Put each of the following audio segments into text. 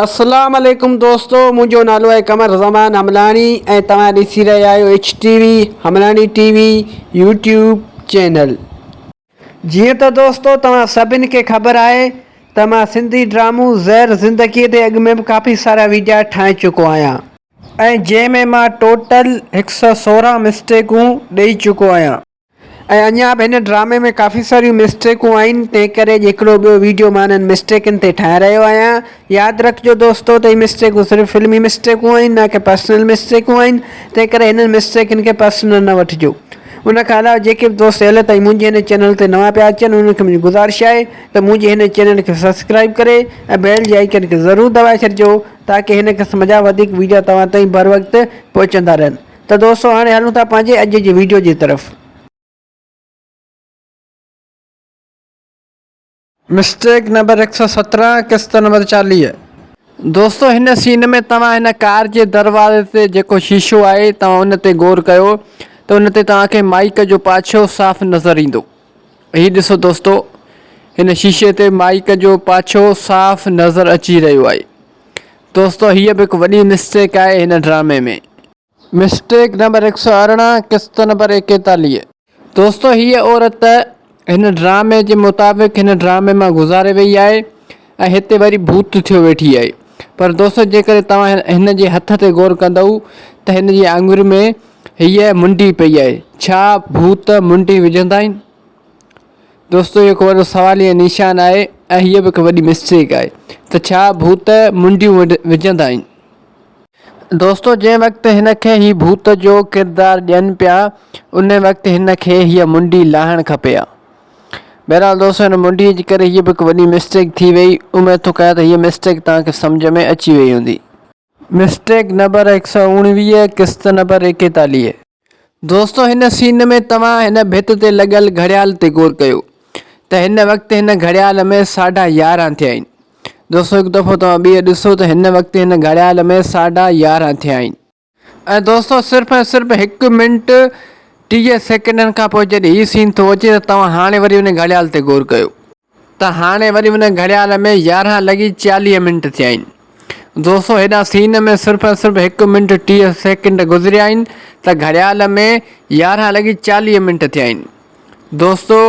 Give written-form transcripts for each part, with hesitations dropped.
अस्सलाम वालेकुम दोस्तों, मुझो नालो है कमर ज़मान हमलानी ऐं तव्हां ॾिसी रहिया आहियो HTV हमलानी TV यूट्यूब चैनल। जीअं त दोस्तों तव्हां सभिनि खे ख़बर आहे त मां सिंधी ड्रामो ज़हर ज़िंदगीअ ते अॻु में बि काफ़ी सारा वीडियो ठाहे चुको आहियां ऐं जंहिंमें मां टोटल 116 मिस्टेकूं ॾेई चुको आहियां ऐं अञा बि हिन ड्रामे में काफ़ी सारियूं मिस्टेकूं आहिनि। तंहिं करे हिकिड़ो ॿियो वीडियो मां हिननि मिस्टेकनि ते ठाहे रहियो आहियां। यादि रखिजो दोस्तों त हीअ मिस्टेकूं सिर्फ़ु फिल्मी मिस्टेकूं आहिनि, न कि पर्सनल मिस्टेकूं आहिनि। तंहिं करे हिननि मिस्टेकनि खे पर्सनल न वठिजो। उन खां अलावा जेके बि दोस्त अॼु ताईं मुंहिंजे हिन चैनल ते नवां पिया अचनि उन्हनि खे मुंहिंजी गुज़ारिश आहे त मुंहिंजे हिन चैनल खे सब्सक्राइब करे ऐं बेल जे आइकन खे ज़रूरु दॿाए छॾिजो ताकी हिन क़िस्म जा वधीक वीडियो तव्हां ताईं बर वक़्तु पहुचंदा रहनि। त दोस्तों हाणे हलूं था पंहिंजे अॼु जी वीडियो जी तरफ़। मिस्टेक नंबर 117 किस्त नंबर 40। दोस्तों हिन सीन में तव्हां हिन कार जे दरवाज़े ते जेको शीशो आहे तव्हां उन ते गौर कयो त उन ते तव्हांखे माइक जो पाछो साफ़ नज़र ईंदो। हीअ ॾिसो दोस्तों, हिन शीशे ते माइक जो पाछो साफ़ नज़र अची रहियो आहे। दोस्तों हीअ बि हिकु वॾी मिस्टेक आहे हिन ड्रामे में। मिस्टेक नंबर 118 किस्त नंबर 41। दोस्तों हीअ औरत हिन ड्रामे जे मुताबिक़ हिन ड्रामे मां गुज़ारे वई आहे ऐं हिते वरी भूत थियो वेठी आहे। पर दोस्तों जेकर तव्हां हिन जे हथ ते गौर कंदव त हिन जी आङुर में हीअ मुंडी पई आहे। छा भूत मुंडी विझंदा आहिनि? दोस्तों इहो हिकु वॾो सवाल या निशान आहे ऐं हीअ बि हिकु वॾी मिस्टेक आहे त छा भूत मुंडियूं विझंदा आहिनि? दोस्तों जंहिं वक़्तु हिन खे हीअ भूत जो किरदारु ॾियनि पिया उन वक़्तु हिन खे हीअ मुंडी लाहणु खपे हा। बहरहाल दोस्तों हिन मुंडीअ जे करे हीअ बि हिकु वॾी मिस्टेक थी वई। उमेद थो कयां त हीअ मिस्टेक तव्हांखे सम्झ में अची वई हूंदी। मिस्टेक नंबर 119 किस्त नंबर 41। दोस्तों हिन सीन में तव्हां हिन भित ते लॻियल घड़ियाल ते गौर कयो त हिन वक़्तु हिन घड़ियाल में 11:30 थिया आहिनि। दोस्तों हिकु दफ़ो तव्हां ॿीहर ॾिसो त हिन वक़्तु हिन घड़ियाल में 11:30 थिया आहिनि ऐं दोस्तों सिर्फ़ु ऐं सिर्फ़ु 1 मिंट 30 सेकेंडनि खां पोइ जॾहिं हीअ सीन थो अचे त तव्हां हाणे वरी हुन घड़ियाल ते गौर कयो त हाणे वरी हुन घड़ियाल में 11:40 थिया आहिनि। दोस्तों हेॾा सीन में सिर्फ़ु ऐं सिर्फ़ु 1 मिंट 30 सेकेंड गुज़रिया आहिनि त घड़ियाल में 11:40 थिया आहिनि। दोस्तों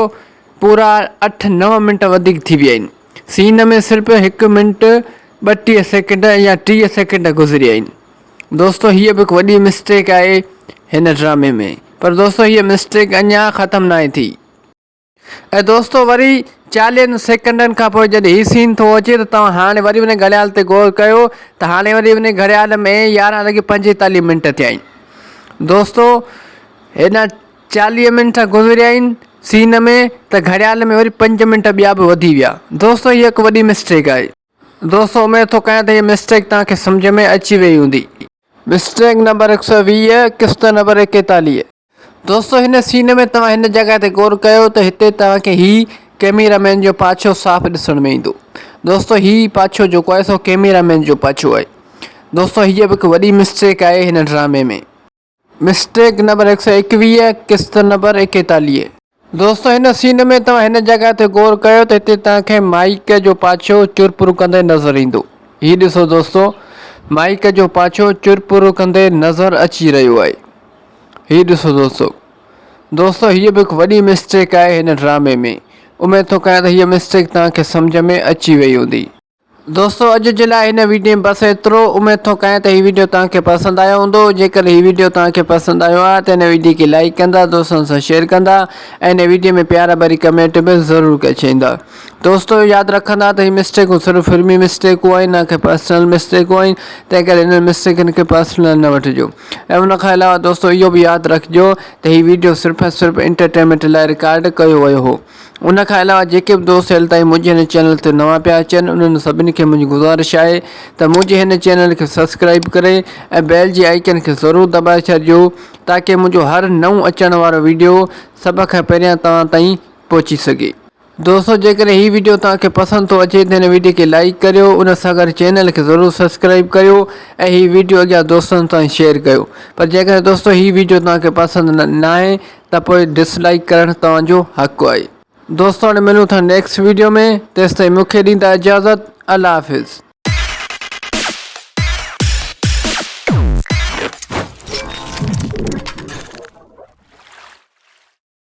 पूरा 8-9 मिंट वधीक थी विया आहिनि। सीन में सिर्फ़ु 1 मिंट 32 सेकेंड या 30 सेकेंड गुज़रिया आहिनि। दोस्तों हीअ बि हिकु वॾी मिस्टेक आहे हिन ड्रामे में। पर दोस्तों हीअ मिस्टेक अञा ख़तमु नाहे थी ऐं दोस्तों वरी 40 सेकेंडनि खां पोइ जॾहिं हीअ सीन थो अचे त तव्हां हाणे वरी हुन घड़ियाल ते गौर कयो त हाणे वरी हुन घड़ियाल में 11:45 थिया आहिनि। दोस्तों हेॾा 40 मिंट गुज़रिया आहिनि सीन में त घड़ियाल में वरी 5 मिंट ॿिया बि वधी विया। दोस्तों हीअ हिकु वॾी मिस्टेक आहे। दोस्तों उमेद थो कयां त हीअ मिस्टेक तव्हांखे सम्झ में अची वई हूंदी। मिस्टेक नंबर 120 किस्त नंबर 41। दोस्तों हिन सीन में तव्हां हिन जॻह ते गौर कयो त हिते तव्हांखे हीअ कैमरामैन जो पाछो साफ़ ॾिसण में ईंदो। दोस्तों हीअ पाछो जेको आहे सो कैमरामैन जो पाछो आहे। दोस्तों हीअ बि हिकु वॾी मिस्टेक आहे हिन ड्रामे में। मिस्टेक नंबर 121 किस्त नंबर 41। दोस्तों हिन सीन में तव्हां हिन जॻह ते गौर कयो त हिते तव्हांखे माइक जो पाछो चुरपुर कंदे नज़र ईंदो। हीअ ॾिसो दोस्तों, माइक जो पाछो चुरपुर कंदे नज़र अची रहियो आहे। हीअ ॾिसो दोस्तों हीअ बि हिकु वॾी मिस्टेक आहे हिन ड्रामे में। उमेद थो कयां त हीअ मिस्टेक तव्हांखे सम्झ में अची वई हूंदी। दोस्तों अॼु जे लाइ हिन वीडियो में बसि एतिरो। उमेद थो कयां त हीअ वीडियो तव्हांखे पसंदि आयो हूंदो। जेकर हीअ वीडियो तव्हांखे पसंदि आयो आहे त हिन वीडियो खे लाइक कंदा, दोस्तनि सां शेयर कंदा ऐं हिन वीडियो में प्यारा भरी कमेंट बि ज़रूरु कचईंदा। दोस्तों यादि रखंदा त हीअ मिस्टेकूं सिर्फ़ु फिल्मी मिस्टेकूं आहिनि, न कि पर्सनल मिस्टेकूं आहिनि। तंहिं करे हिन मिस्टेकनि खे पर्सनल न वठिजो ऐं उन खां अलावा दोस्तों इहो बि यादि रखिजो त हीअ वीडियो सिर्फ़ु ऐं सिर्फ़ु एंटरटेनमेंट लाइ रिकॉर्ड कयो वियो हो। उन खां अलावा जेके बि दोस्त अॼु ताईं मुंहिंजे हिन चैनल ते नवां पिया अचनि उन्हनि सभिनी खे मुंहिंजी गुज़ारिश आहे त मुंहिंजे हिन चैनल खे सब्सक्राइब करे ऐं बेल जी आइकन खे ज़रूरु दॿाए छॾिजो ताकी मुंहिंजो हर नओं अचण वारो वीडियो सभ खां पहिरियां तव्हां ताईं पहुची सघे। दोस्तों जेकर हीअ वीडियो तव्हांखे पसंदि थो अचे त हिन वीडियो खे लाइक करियो, उन सां गॾु चैनल खे ज़रूरु सब्सक्राइब करियो ऐं हीअ वीडियो अॻियां दोस्तनि ताईं शेयर कयो। पर जेकर दोस्तों हीअ वीडियो तव्हांखे पसंदि न आहे त पोइ डिसलाइक करणु तव्हांजो हक़ु आहे। दोस्तों हाणे मिलूं था नेक्स्ट वीडियो में। तेसिताईं मूंखे ॾींदा इजाज़त। अल्लाह हाफ़िज़।